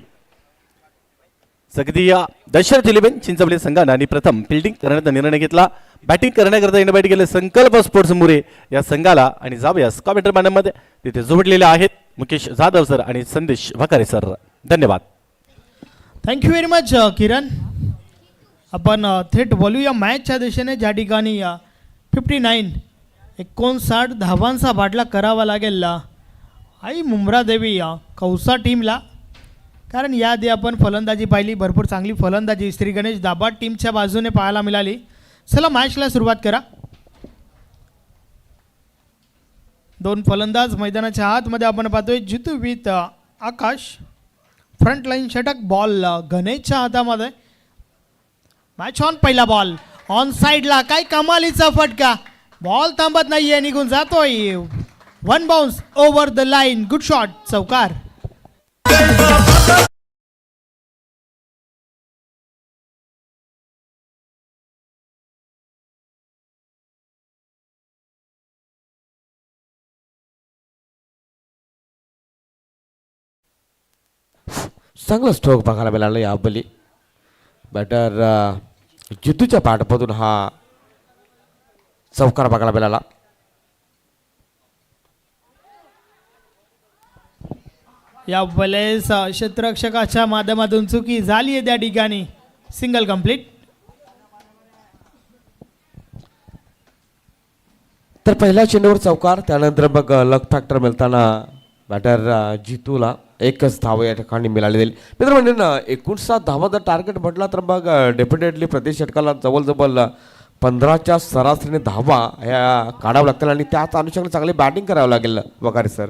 सगदी दशरथ 11 चिंचवली संघानं आणि प्रथम फिल्डिंग करण्याचा निर्णय घेतला. बॅटिंग करण्याकरता इन्व्हाइट केले संकल्प स्पोर्ट्स मुरे या संघाला. आणि जाऊया कॉमेंटर मॅनमध्ये तिथे जोडलेले आहेत मुकेश जाधव सर आणि संदेश भकारे सर. धन्यवाद. थँक्यू व्हेरी मच किरण. आपण थेट बोलूया मॅचच्या दिशेने, ज्या ठिकाणी 59 धावांचा बाटला करावा लागेल आई मुंब्रा देवी कौसा टीमला. कारण याआधी आपण फलंदाजी पाहिली, भरपूर चांगली फलंदाजी श्री गणेश दाभाड टीमच्या बाजूने पाहायला मिळाली. चला मॅचला सुरुवात करा. 2 फलंदाज मैदानाच्या आतमध्ये आपण पाहतोय. जितू विथ आकाश. फ्रंट लाईन षटक. बॉल गणेशच्या हातामध्ये. Match on. पहिला बॉल ऑन साईडला. काय कमालीचा फटका. बॉल थांबत नाहीये, निघून जातोय. 1 bounce over the line. Good shot. चौकार. चांगला स्ट्रोक बघायला मिळाला या बली. बॅटर जितूच्या पाठमधून हा चौकार बघायला मिळाला. या वेळेस क्षेत्ररक्षकाच्या माध्यमातून चुकी झाली आहे त्या ठिकाणी. Single complete. तर पहिल्या चेंडूवर चौकार, त्यानंतर मग लक फॅक्टर मिळताना बॅटर जितूला एकच धाव या ठिकाणी मिळाली जाईल. मित्र म्हणजे 59 धावाचा टार्गेट म्हटला तर मग डेफिनेटली प्रति षटकाला जवळजवळ 15च्या सरासरीने धावा ह्या काढावं लागतील आणि त्याच अनुषंगाने चांगली बॅटिंग करावं लागेल वगैरे सर.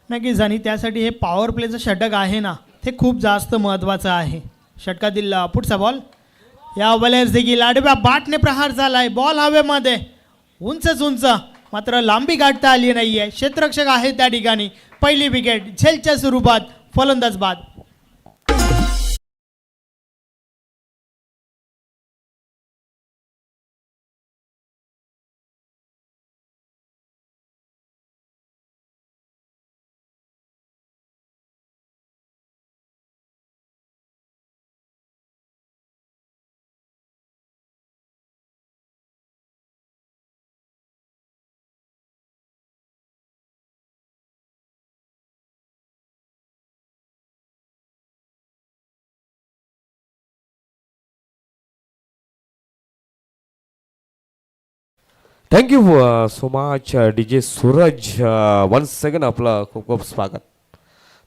नक्कीच, आणि त्यासाठी हे पॉवर प्लेचं षटक आहे ना, ते खूप जास्त महत्त्वाचं आहे. षटकातील पुढचा बॉल या वेळेस देखील आडव्या बाटने प्रहार झालाय. बॉल हवेमध्ये उंचच उंच, मात्र लांबी गाठता आली नाहीये. क्षेत्ररक्षक आहे त्या ठिकाणी. पहिली विकेट झेलच्या स्वरूपात, फलंदाज बाद. Thank you so much DJ Suraj. Once second आपलं खूप खूप स्वागत.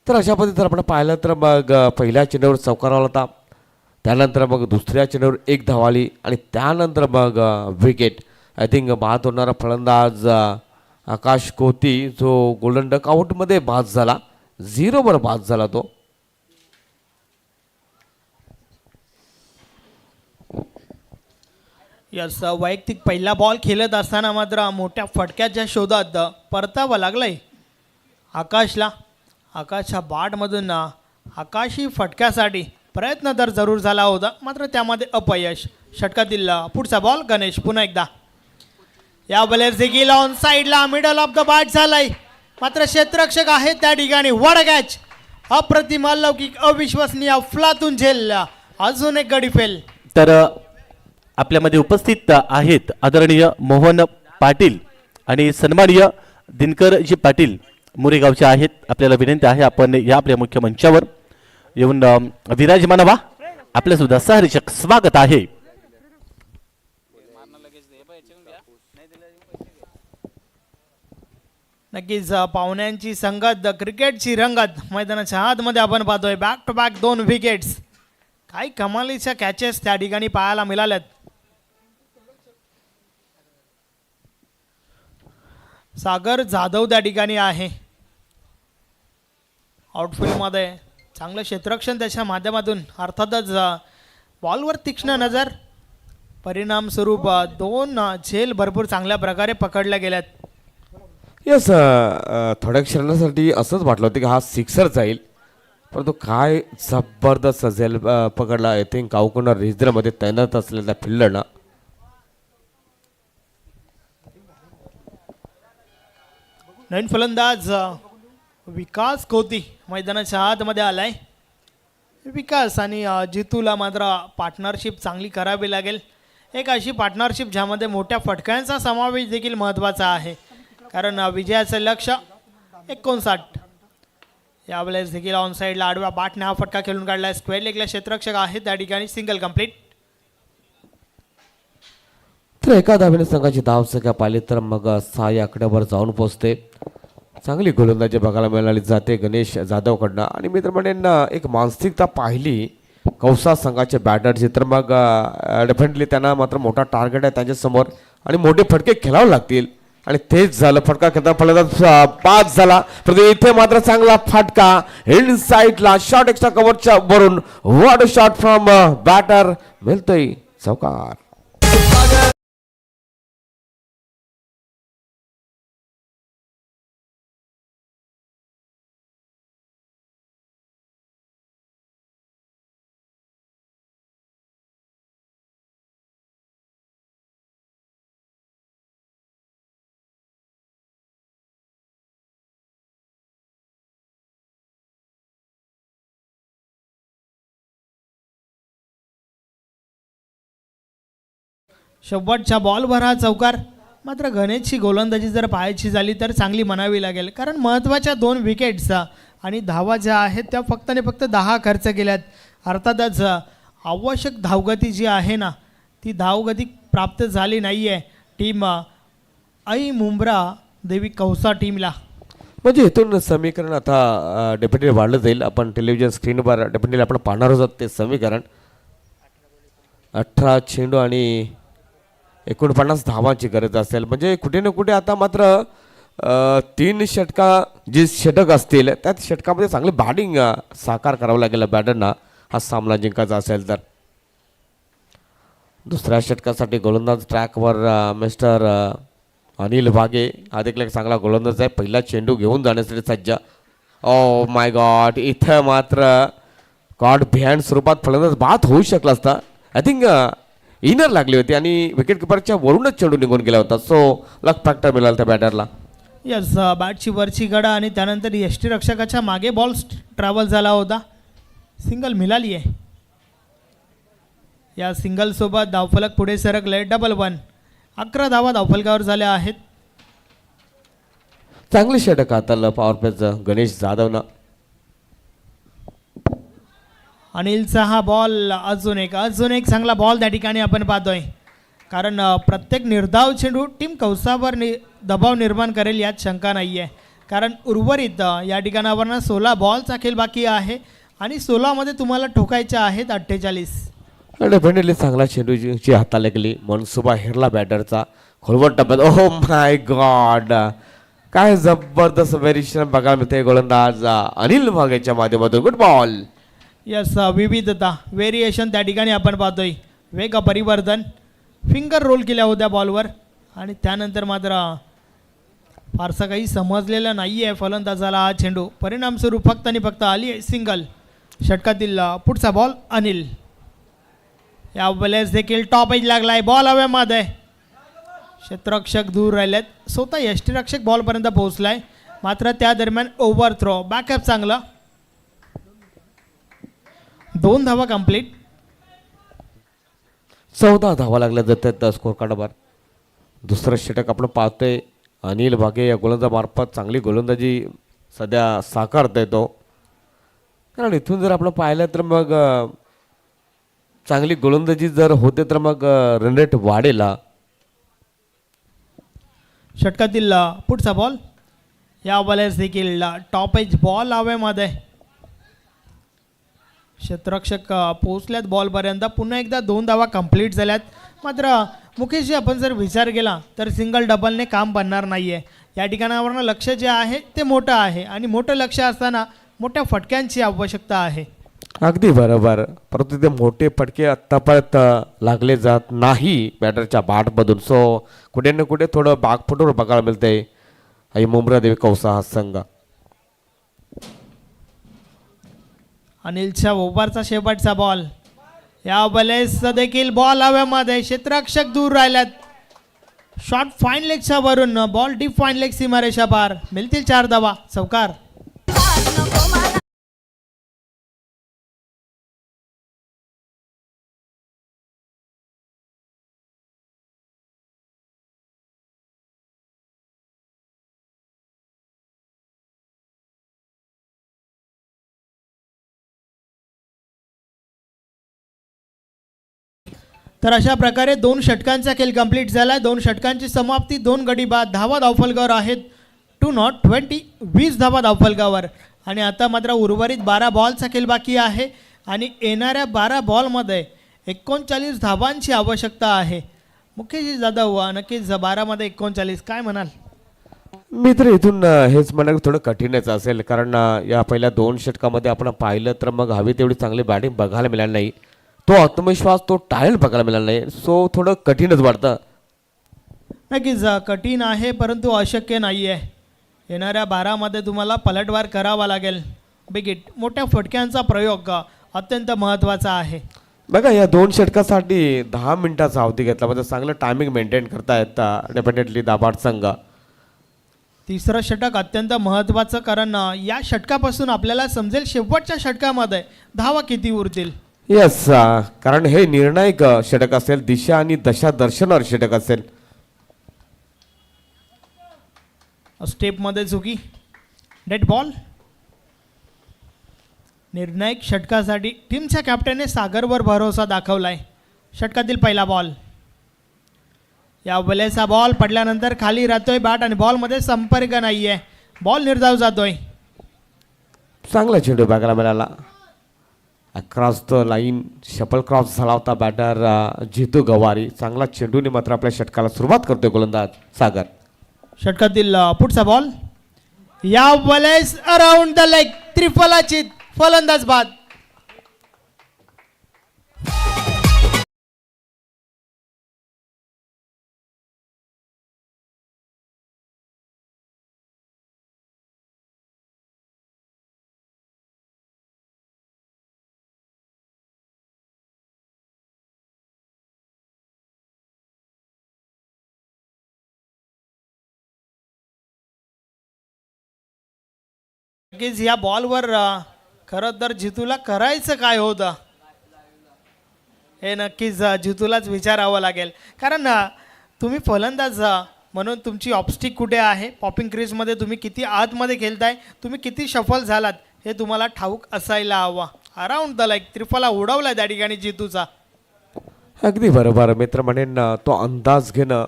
तर अशा पद्धतीने आपण पाहिलं तर मग पहिल्या चेंडूवर चौकार आला होता, त्यानंतर मग दुसऱ्या चेंडूवर एक धाव आली आणि त्यानंतर मग विकेट. आय थिंक बाद होणारा फलंदाज आकाश कोती जो गोल्डन डक आउटमध्ये बाद झाला, 0वर बाद झाला तो. यस, वैयक्तिक पहिला बॉल खेळत असताना मात्र मोठ्या फटक्याच्या शोधात परतावं लागलंय आकाशला. आकाशच्या बॅटमधून आकाशी फटक्यासाठी प्रयत्न तर जरूर झाला होता, मात्र त्यामध्ये अपयश. षटकातील पुढचा बॉल गणेश पुन्हा एकदा. या वेळेस देखील ऑन साईडला मिडल ऑफ द बॅट झालाय, मात्र क्षेत्ररक्षक आहे त्या ठिकाणी. वड कॅच, अप्रतिम, अलौकिक, अविश्वसनीय, अफलातून झेल. अजून एक गडी फेल. तर आपल्यामध्ये उपस्थित आहेत आदरणीय मोहन पाटील आणि सन्माननीय दिनकरजी पाटील मुरेगावचे आहेत. आपल्याला विनंती आहे आपण या आपल्या मुख्य मंचावर येऊन विराजमान व्हा. आपल्या सुद्धा सहर्षक स्वागत आहे. नक्कीच पाहुण्यांची संगत, क्रिकेटची रंगत मैदानाच्या आतमध्ये आपण पाहतोय. Back to back 2 wickets. काही कमालीच्या कॅचेस त्या ठिकाणी पाहायला मिळाल्यात. सागर जाधव त्या ठिकाणी आहे आउटफील्डमध्ये. चांगलं क्षेत्ररक्षण त्याच्या माध्यमातून, अर्थातच बॉलवर तीक्ष्ण नजर. परिणाम स्वरूप 2 झेल भरपूर चांगल्या प्रकारे पकडल्या गेल्यात. यस, थोड्या क्षणासाठी असंच वाटलं होतं की हा सिक्सर जाईल, परंतु काय जबरदस्त झेल पकडला. आय थिंक कावकुंडा रेजरमध्ये तैनात असलेल्या फिल्डरना. नवीन फलंदाज विकास कोती मैदानाच्या आतमध्ये आलाय. विकास आणि जितूला मात्र पार्टनरशिप चांगली करावी लागेल. एक अशी पार्टनरशिप ज्यामध्ये मोठ्या फटक्यांचा समावेश देखील महत्त्वाचा आहे, कारण विजयाचं लक्ष 59. यावेळेस देखील ऑन साईडला आडव्या बाटने हा फटका खेळून काढला. स्क्वेअर लेगला क्षेत्ररक्षक आहे त्या ठिकाणी. Single complete. तर एका धावेने संघाची धाव संख्या पाहिली तर मग 6 या आकड्यावर जाऊन पोहोचते. चांगली गोलंदाजी बघायला मिळाली जाते गणेश जाधवकडनं. आणि मित्र म्हणेन एक मानसिकता पाहिली कौसा संघाच्या बॅटरची तर मग डेफिनेटली त्यांना मात्र मोठा टार्गेट आहे त्यांच्यासमोर आणि मोठे फटके खेळावे लागतील. आणि तेच झालं. फटका खेळताना फलंदाज बाद झाला, परंतु इथे मात्र चांगला फटका इन साईडला शॉट एक्स्ट्रा कव्हरच्या वरून. What a shot from batter. मिळतोय चौकार. शेवटच्या बॉलवर हा चौकार. मात्र गणेशची गोलंदाजी जर पाहायची झाली तर चांगली म्हणावी लागेल, कारण महत्त्वाच्या 2 विकेट्स आणि धावा ज्या आहेत त्या फक्त आणि फक्त 10 खर्च केल्यात. अर्थातच आवश्यक धावगती जी आहे ना ती धावगती प्राप्त झाली नाही आहे टीम आई मुंब्रा देवी कौसा टीमला. म्हणजे इथून समीकरण आता डेफिनेटली वाढलं जाईल. आपण टेलिव्हिजन स्क्रीनवर डेफिनेटली आपण पाहणार आहोत ते समीकरण. 18 चेंडू आणि 49 धावांची गरज असेल. म्हणजे कुठे ना कुठे आता मात्र 3 षटका जे षटक असतील त्यात षटकामध्ये चांगली बॅटिंग साकार करावं लागेल बॅटरना हा सामना जिंकायचा असेल तर. दुसऱ्या षटकासाठी गोलंदाज ट्रॅकवर मिस्टर अनिल वाघे हा देखील एक चांगला गोलंदाज आहे. पहिला चेंडू घेऊन जाण्यासाठी सज्ज. ओ माय गॉड, इथं मात्र गॉड बिहाइंड स्वरूपात फलंदाज बाद होऊ शकला असता. आय थिंक इनर लागली होती आणि विकेट किपरच्या वरूनच चेंडू निघून गेला होता. सो लक फॅक्टर मिळाला त्या बॅटरला. यस, बॅटची वरची गडा आणि त्यानंतर यष्टीरक्षकाच्या मागे बॉल ट्रॅव्हल झाला होता. सिंगल मिळाली आहे. या सिंगलसोबत धावफलक पुढे सरकले. 1-1. 11 धावा धावफलकावर झाल्या आहेत. चांगली षटक हाताळलं पॉवर प्लेचं गणेश जाधवनं. अनिलचा हा बॉल अजून एक चांगला बॉल त्या ठिकाणी आपण पाहतोय, कारण प्रत्येक निर्धाव चेंडू टीम कौसावर दबाव निर्माण करेल यात शंका नाही आहे. कारण उर्वरित या ठिकाणावरनं 16 बॉलचा खेळ बाकी आहे आणि 16मध्ये तुम्हाला ठोकायचे आहेत 48. डेफिनेटली चांगला चेंडूची हाताला गेली. मनसुबा हिरला बॅटरचा खोलवट टप्प्यात. ओह माय गॉड, काय जबरदस्त व्हेरिएशन बघायला मिळते गोलंदाज अनिल वाघेच्या माध्यमातून. Good ball. यस, विविधता व्हेरिएशन त्या ठिकाणी आपण पाहतोय. वेग परिवर्तन, फिंगर रोल केल्या होत्या बॉलवर आणि त्यानंतर मात्र फारसा काही समजलेलं नाही आहे फलंदाजाला हा चेंडू. परिणामस्वरूप फक्त आणि फक्त आली आहे सिंगल. षटकातील पुढचा बॉल अनिल. या वेळेस देखील टॉप एज लागलाय. बॉल हवेमध्ये, क्षेत्ररक्षक दूर राहिलेत. स्वतः यष्टीरक्षक बॉलपर्यंत पोहोचलाय, मात्र त्या दरम्यान ओव्हर थ्रो. बॅकअप चांगला. 2 धावा कंप्लीट. 14 धावा लागल्या जातात स्कोर कार्डवर. दुसरं षटक आपण पाहतोय. अनिल वाघे या गोलंदाजामार्फत चांगली गोलंदाजी सध्या साकारता येतो. कारण इथून जर आपण पाहिलं तर मग चांगली गोलंदाजी जर होते तर मग रन रेट वाढेल. षटकातील पुढचा बॉल. या वेळेस देखील टॉप एज बॉल हवेमध्ये. क्षेत्ररक्षक पोहोचल्यात बॉलपर्यंत. पुन्हा एकदा 2 धावा कंप्लीट झाल्यात. मात्र मुकेशजी, आपण जर विचार केला तर सिंगल डबलने काम बनणार नाही आहे. या ठिकाणावरनं लक्ष जे आहे ते मोठं आहे आणि मोठं लक्ष असताना मोठ्या फटक्यांची आवश्यकता आहे. अगदी बरोबर. परंतु ते मोठे फटके आत्तापर्यंत लागले जात नाही बॅटरच्या बॅटमधून. सो कुठे ना कुठे थोडं बागफुटवर बघायला मिळतंय आई मुंब्रा देवी कौसा हा संघ. अनिलच्या ओव्हरचा शेवटचा बॉल. या वेळेस देखील बॉल हवेमध्ये. क्षेत्ररक्षक दूर राहिल्यात. शॉर्ट फाईन लेगच्या वरून बॉल डीप फाईन लेग सीमारेषा पार. मिळतील 4 धावा. चौकार. तर अशा प्रकारे 2 षटकांचा खेळ कंप्लीट झाला. 2 षटकांची समाप्ती. 2 गडी बाद. धावा धावफलकावर आहेत 20 धावा धावफलकावर. आणि आता मात्र उर्वरित 12 बॉलचा खेळ बाकी आहे आणि येणाऱ्या 12 बॉलमध्ये 39 धावांची आवश्यकता आहे. मुकेश जाधव, नक्कीच 12मध्ये 39 काय म्हणाल? मी तर इथून हेच म्हणणं थोडं कठीणच असेल, कारण या पहिल्या 2 षटकामध्ये आपण पाहिलं तर मग हवी तेवढी चांगली बॅटिंग बघायला मिळाली नाही. तो आत्मविश्वास, तो टाळेल बघायला मिळाला नाही. सो थोडं कठीणच वाटतं. नक्कीच कठीण आहे, परंतु अशक्य नाही आहे. येणाऱ्या 12मध्ये तुम्हाला पलटवार करावा लागेल. बिग हिट, मोठ्या फटक्यांचा प्रयोग अत्यंत महत्त्वाचा आहे. बघा, या 2 षटकासाठी 10 मिनिटाचा अवधी घेतला, म्हणजे चांगलं टायमिंग मेंटेन करतायत डेफिनेटली दाभाड संघ. तिसरं षटक अत्यंत महत्त्वाचं, कारण या षटकापासून आपल्याला समजेल शेवटच्या षटकामध्ये धावा किती उरतील. यस, कारण हे निर्णायक षटक असेल, दिशा आणि दशा दर्शनावर षटक असेल. स्टेपमध्ये चुकी, डेड बॉल. निर्णायक षटकासाठी टीमच्या कॅप्टनने सागरवर भरोसा दाखवलाय. षटकातील पहिला बॉल. या वेळेचा बॉल पडल्यानंतर खाली राहतोय बॅट आणि बॉलमध्ये संपर्क नाहीये. बॉल निर्धाव जातोय. चांगला चेंडू बघायला मिळाला. अक्रॉस द लाईन शपल क्रॉस झाला होता बॅटर जितू गवारी. चांगला चेंडूने मात्र आपल्या षटकाला सुरुवात करतोय गोलंदाज सागर. षटकातील पुढचा बॉल. या वेळेस अराउंड द लेग त्रिफलाची फलंदाज बाद. नक्कीच या बॉलवर खरं तर जितूला करायचं काय होतं हे नक्कीच जितूलाच विचारावं लागेल. कारण तुम्ही फलंदाज म्हणून तुमची ऑब्स्टिक कुठे आहे, पॉपिंग क्रीजमध्ये तुम्ही किती आतमध्ये खेळताय, तुम्ही किती सफल झालात हे तुम्हाला ठाऊक असायला हवं. अराउंड द लाईक त्रिफला उडवला त्या ठिकाणी जितूचा. अगदी बरोबर मित्र म्हणेन, तो अंदाज घेणं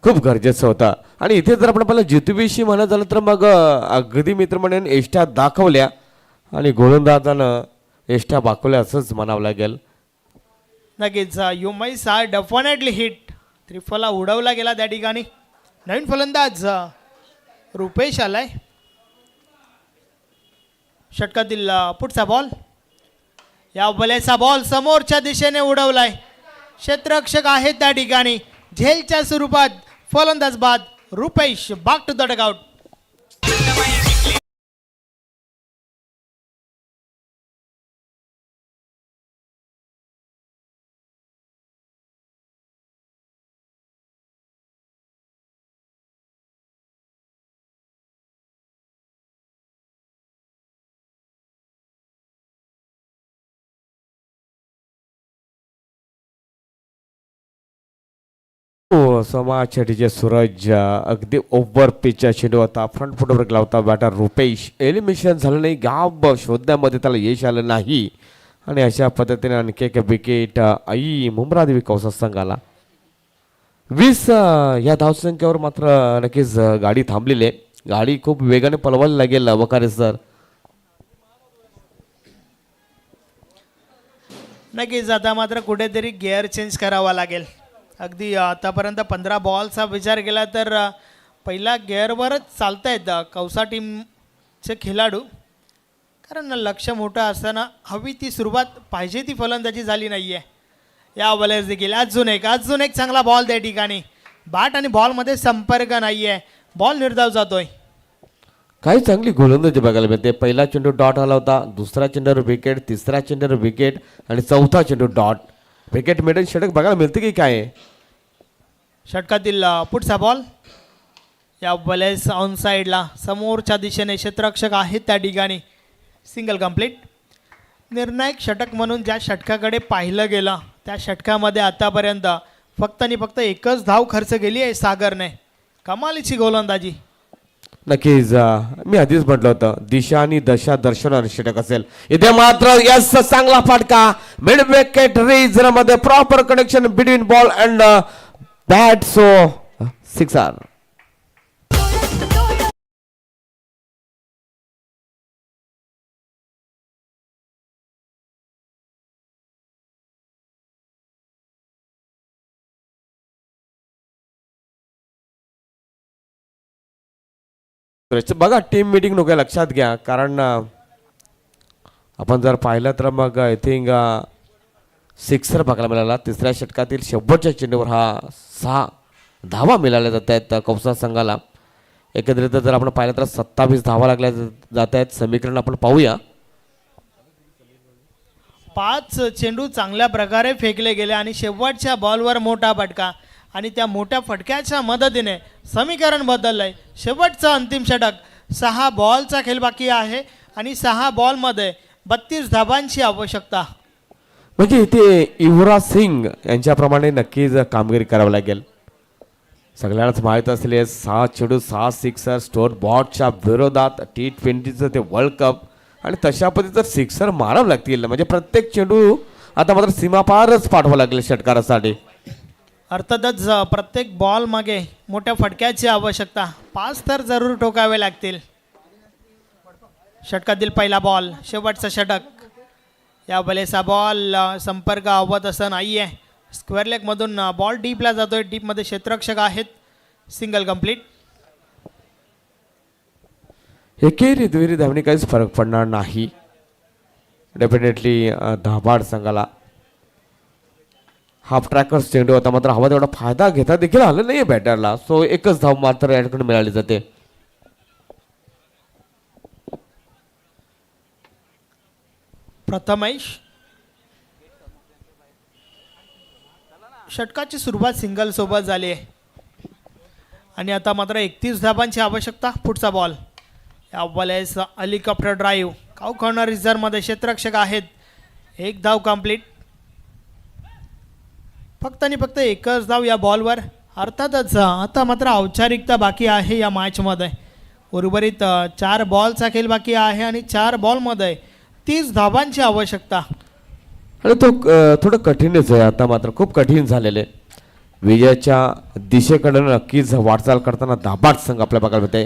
खूप गरजेचं होतं. आणि इथे जर आपण आपल्याला जितूविषयी म्हणत झालं तर मग अगदी मित्र म्हणेन एष्ट्या दाखवल्या आणि गोलंदाजानं एष्ट्या दाखवल्या असंच म्हणावं लागेल. नक्कीच you mice are definitely hit. त्रिफला उडवला गेला त्या ठिकाणी. नवीन फलंदाज रुपेश आलाय. षटकातील पुढचा बॉल. या बलेचा बॉल समोरच्या दिशेने उडवलाय. क्षेत्ररक्षक आहेत त्या ठिकाणी. झेलच्या स्वरूपात फलंदाज बाद. Rupesh back to the dugout. समाज डीजे सूरज अगदी ओव्हर पिचच्या चेंडू होता. फ्रंट फुटवर गेला होता बॅटर रुपेश. एलिमिनेशन झालं नाही, गाव शोधण्यामध्ये त्याला यश आलं नाही आणि अशा पद्धतीने आणखी एक विकेट आई मुंब्रा देवी कौसा संघाला. 20 या धावसंख्येवर मात्र नक्कीच गाडी थांबलेली आहे. गाडी खूप वेगाने पळवायला लागेल वकारे सर. नक्कीच आता मात्र कुठेतरी गिअर चेंज करावा लागेल. अगदी आतापर्यंत 15 बॉलचा विचार केला तर पहिला गिअरवरच चालत आहेत कौसा टीमचे खेळाडू. कारण लक्ष मोठं असताना हवी ती सुरुवात पाहिजे ती फलंदाजी झाली नाही आहे. या वेळेस देखील अजून एक चांगला बॉल त्या ठिकाणी. बॅट आणि बॉलमध्ये संपर्क नाही आहे. बॉल निर्धाव जातोय. काही चांगली गोलंदाजी बघायला मिळते. पहिला चेंडू डॉट आला होता, दुसरा चेंडूवर विकेट, तिसरा चेंडूवर विकेट आणि चौथा चेंडू डॉट. विकेट मिडल षटक बघायला मिळते की काय. षटकातील पुढचा बॉल. या वेळेस ऑन साईडला समोरच्या दिशेने क्षेत्ररक्षक आहेत त्या ठिकाणी. Single complete. निर्णायक षटक म्हणून ज्या षटकाकडे पाहिलं गेलं त्या षटकामध्ये आतापर्यंत फक्त आणि फक्त एकच धाव खर्च केली आहे सागरने. कमालीची गोलंदाजी. नक्कीच मी आधीच म्हटलं होतं दिशा आणि दशा दर्शनावर षटक असेल. इथे मात्र यस चांगला फटका. मिड विकेट रीजन मध्ये proper connection between ball and bat. So sixer. बघा टीम मीटिंग नको लक्षात घ्या. कारण आपण जर पाहिलं तर मग आय थिंक सिक्सर बघायला मिळाला. तिसऱ्या षटकातील शेवटच्या चेंडूवर हा 6 धावा मिळाल्या जात आहेत कौसा संघाला. एकंदरीत जर आपण पाहिलं तर 27 धावा लागल्या जात आहेत. समीकरण आपण पाहूया. 5 चेंडू चांगल्या प्रकारे फेकले गेले आणि शेवटच्या बॉलवर मोठा फटका आणि त्या मोठ्या फटक्याच्या मदतीने समीकरण बदललंय. शेवटचं अंतिम षटक. 6 बॉलचा खेळ बाकी आहे आणि 6 बॉलमध्ये 32 धावांची आवश्यकता. म्हणजे इथे युवराज सिंग यांच्याप्रमाणे नक्कीच कामगिरी करावी लागेल. सगळ्यांनाच माहीत असलेले 6 चेंडू 6 सिक्सर स्टोर बॉटच्या विरोधात T20चं ते वर्ल्ड कप आणि तशा पद्धतीचं सिक्सर मारावं लागतील. म्हणजे प्रत्येक चेंडू आता मात्र सीमापारच पाठवावं लागेल षटकारासाठी. अर्थातच प्रत्येक बॉल मागे मोठ्या फटक्याची आवश्यकता, 5 तर जरूर ठोकावे लागतील. षटकातील पहिला बॉल, शेवटचा षटक. या बलेचा बॉल संपर्क अवत असं नाही आहे. स्क्वेअर लेगमधून बॉल डीपला जातोय, डीपमध्ये क्षेत्ररक्षक आहेत. Single complete. एकेरी दुहेरी धावणे काहीच फरक पडणार नाही. डेफिनेटली दाभाड संघाला हाफ ट्रॅकर्स चेंडू होता, मात्र हवा तेवढा फायदा घेता देखील आला नाही बॅटरला. सो एकच धाव मात्र या ठिकाणी मिळाली जाते. प्रथमेश. षटकाची सुरुवात सिंगल सोबत झाली आहे आणि आता मात्र 31 धावांची आवश्यकता. पुढचा बॉल, या बॉलेस हेलिकॉप्टर ड्राईव्ह. काऊ कॉर्नर रिझर्वमध्ये क्षेत्ररक्षक आहेत. 1 धाव कंप्लीट. फक्त आणि फक्त एकच धाव या बॉलवर. अर्थातच आता मात्र औपचारिकता बाकी आहे या मॅचमध्ये. उर्वरित 4 बॉलचा खेळ बाकी आहे आणि 4 बॉलमध्ये 30 धावांची आवश्यकता. आणि तो थोडं कठीणच आहे. आता मात्र खूप कठीण झालेले. विजयाच्या दिशेकडे नक्कीच वाटचाल करताना दाभाड संघ आपल्या बघायला होते.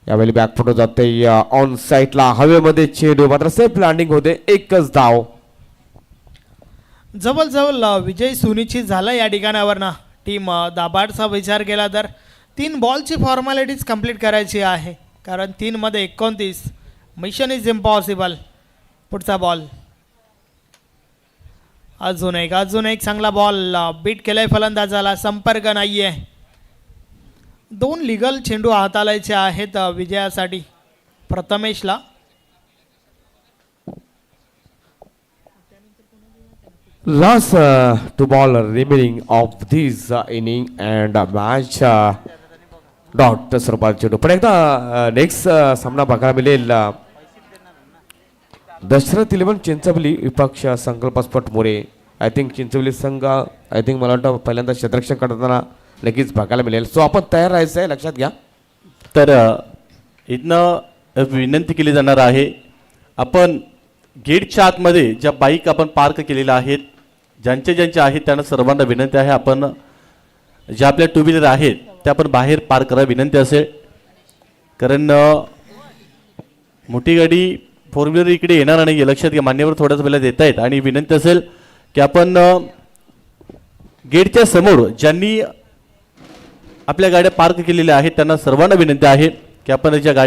यावेळी बॅक फोटो जाते ऑन साईडला, हवेमध्ये चेंडू मात्र सेफ लँडिंग होते. एकच धाव. जवळजवळ विजय सुनिश्चित झाला या ठिकाणावरनं. टीम दाभाडचा विचार केला तर 3 बॉलची फॉर्मॅलिटीज कंप्लीट करायची आहे, कारण 3 मध्ये 29. Mission is impossible. पुढचा बॉल, अजून एक चांगला बॉल बीट केलाय फलंदाजाला. संपर्क नाही आहे. 2 लिगल चेंडू हाताळायचे आहेत विजयासाठी प्रथमेशला. Last 2 ball remaining of this inning and match dot स्वरूपात चेंडू. पण एकदा नेक्स्ट सामना बघायला मिळेल. दशरथ 11 चिंचवली विपक्ष संकल्प spot More. I think Chinchwali संघ मला वाटतं पहिल्यांदा क्षेत्ररक्षण करताना नक्कीच बघायला मिळेल. सो आपण तयार राहायचं आहे, लक्षात घ्या. तर इथनं विनंती केली जाणार आहे, आपण गेटच्या आतमध्ये ज्या बाईक आपण पार्क केलेल्या आहेत, ज्यांचे आहेत त्यांना सर्वांना विनंती आहे, आपण ज्या आपल्या 2 व्हीलर आहेत त्या आपण बाहेर पार्क करा विनंती असेल. कारण मोठी गाडी 4 व्हीलर इकडे येणार नाही, लक्षात घ्या. मान्यवर थोड्याच वेळेला देत आहेत आणि विनंती असेल की आपण गेटच्या समोर ज्यांनी आपल्या गाड्या पार्क केलेल्या आहेत त्यांना सर्वांना विनंती आहे की आपण ज्या